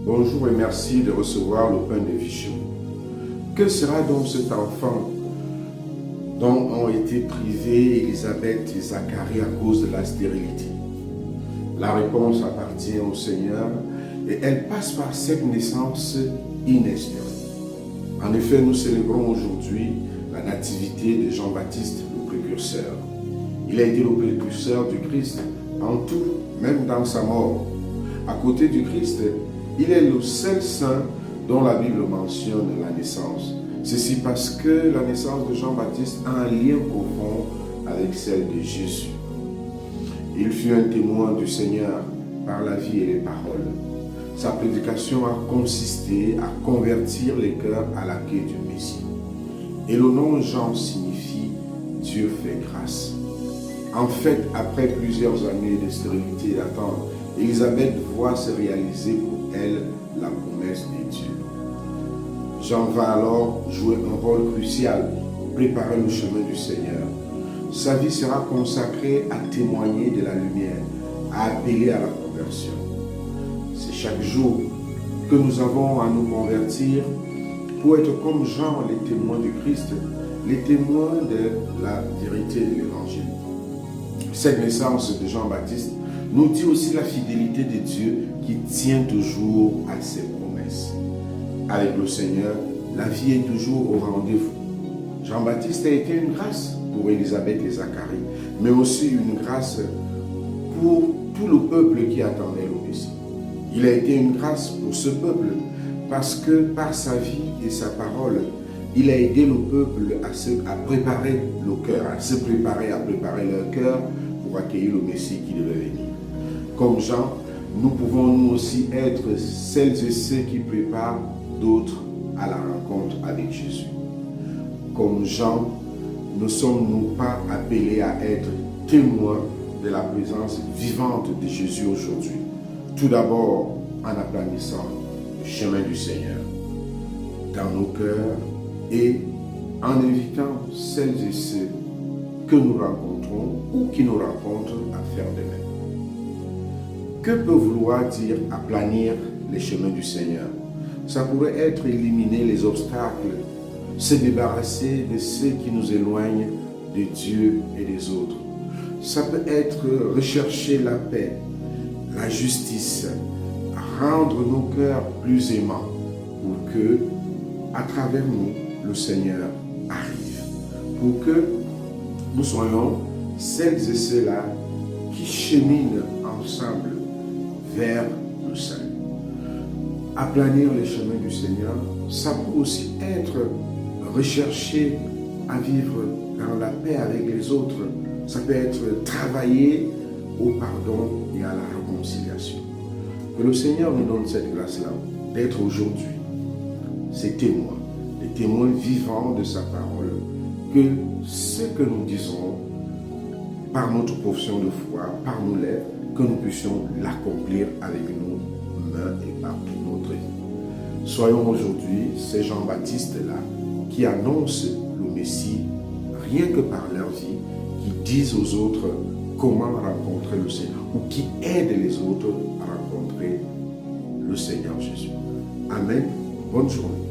Bonjour et merci de recevoir le pain de vision. Que sera donc cet enfant dont ont été privés Élisabeth et Zacharie à cause de la stérilité? La réponse appartient au Seigneur et elle passe par cette naissance inespérée. En effet, nous célébrons aujourd'hui la nativité de Jean-Baptiste, le précurseur. Il a été le précurseur du Christ en tout, même dans sa mort. À côté du Christ, il est le seul saint dont la Bible mentionne la naissance. Ceci parce que la naissance de Jean-Baptiste a un lien profond avec celle de Jésus. Il fut un témoin du Seigneur par la vie et les paroles. Sa prédication a consisté à convertir les cœurs à l'accueil du Messie. Et le nom Jean signifie Dieu fait grâce. En fait, après plusieurs années de stérilité et d'attente, Élisabeth voit se réaliser pour elle la promesse de Dieu. Jean va alors jouer un rôle crucial, préparer le chemin du Seigneur. Sa vie sera consacrée à témoigner de la lumière, à appeler à la conversion. C'est chaque jour que nous avons à nous convertir pour être comme Jean, les témoins du Christ, les témoins de la vérité de l'Évangile. Cette naissance de Jean-Baptiste nous dit aussi la fidélité de Dieu qui tient toujours à ses promesses. Avec le Seigneur, la vie est toujours au rendez-vous. Jean-Baptiste a été une grâce pour Élisabeth et Zacharie, mais aussi une grâce pour tout le peuple qui attendait le Messie. Il a été une grâce pour ce peuple parce que par sa vie et sa parole, il a aidé le peuple à préparer le cœur, à se préparer, à préparer leur cœur pour accueillir le Messie qui devait venir. Comme Jean, nous pouvons nous aussi être celles et ceux qui préparent d'autres à la rencontre avec Jésus. Comme Jean, ne sommes-nous pas appelés à être témoins de la présence vivante de Jésus aujourd'hui? Tout d'abord en aplanissant le chemin du Seigneur dans nos cœurs et en invitant celles et ceux que nous rencontrons ou qui nous rencontrent à faire de même. Que peut vouloir dire aplanir les chemins du Seigneur? Ça pourrait être éliminer les obstacles, se débarrasser de ceux qui nous éloignent de Dieu et des autres. Ça peut être rechercher la paix, la justice, rendre nos cœurs plus aimants pour que, à travers nous, le Seigneur arrive. Pour que nous soyons celles et ceux-là qui cheminent ensemble vers le salut. Aplanir les chemins du Seigneur, ça peut aussi être rechercher à vivre dans la paix avec les autres. Ça peut être travailler au pardon et à la réconciliation. Que le Seigneur nous donne cette grâce-là, d'être aujourd'hui ces témoins, des témoins vivants de sa parole, que ce que nous disons par notre profession de foi, par nos lèvres, que nous puissions l'accomplir avec nos mains et par toute notre vie. Soyons aujourd'hui ces Jean-Baptiste-là qui annoncent le Messie rien que par leur vie, qui disent aux autres comment rencontrer le Seigneur ou qui aident les autres à rencontrer le Seigneur Jésus. Amen. Bonne journée.